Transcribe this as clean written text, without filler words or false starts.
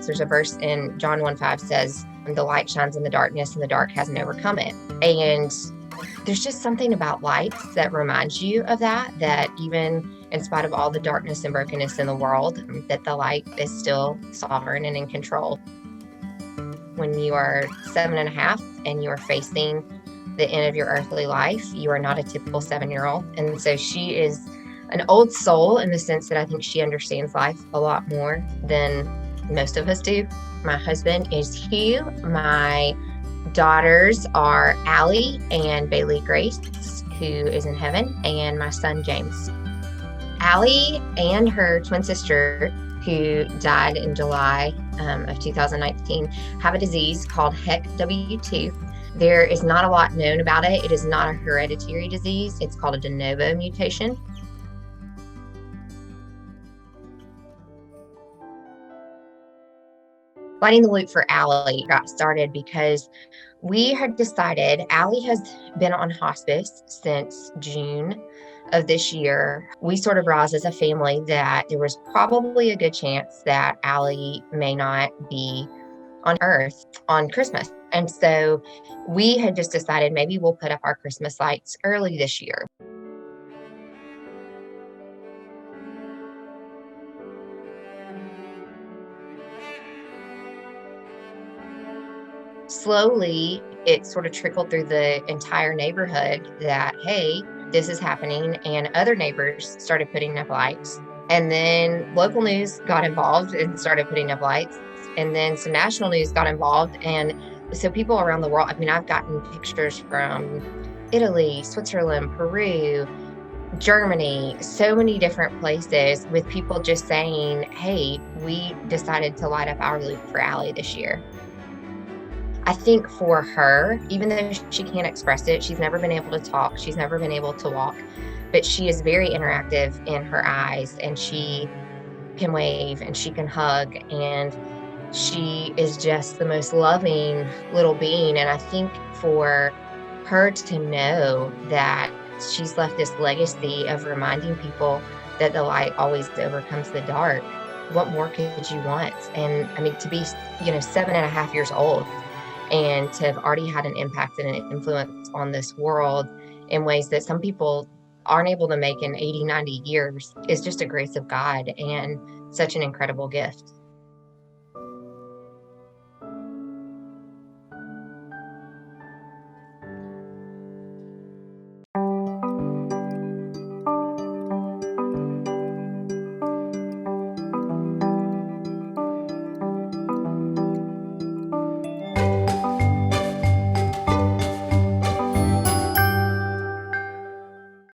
There's a verse in John 1:5 says, the light shines in the darkness and the dark hasn't overcome it. And there's just something about lights that reminds you of that even in spite of all the darkness and brokenness in the world, that the light is still sovereign and in control. When you are 7.5 and you are facing the end of your earthly life, you are not a typical 7-year-old. And so she is an old soul in the sense that I think she understands life a lot more than most of us do. My husband is Hugh. My daughters are Allie and Bailey Grace, who is in heaven, and my son James. Allie and her twin sister, who died in July of 2019, have a disease called HECW2. There is not a lot known about it. It is not a hereditary disease. It's called a de novo mutation. Lighting the Loop for Allie got started because we had decided Allie has been on hospice since June of this year. We sort of realized as a family that there was probably a good chance that Allie may not be on Earth on Christmas. And so we had just decided maybe we'll put up our Christmas lights early this year. Slowly, it sort of trickled through the entire neighborhood that, hey, this is happening. And other neighbors started putting up lights. And then local news got involved and started putting up lights. And then some national news got involved. And so people around the world, I mean, I've gotten pictures from Italy, Switzerland, Peru, Germany, so many different places with people just saying, hey, we decided to light up our loop for Allie this year. I think for her, even though she can't express it, she's never been able to talk, she's never been able to walk, but she is very interactive in her eyes, and she can wave and she can hug, and she is just the most loving little being. And I think for her to know that she's left this legacy of reminding people that the light always overcomes the dark, what more could you want? And I mean, to be, 7.5 years old, and to have already had an impact and an influence on this world in ways that some people aren't able to make in 80, 90 years is just a grace of God and such an incredible gift.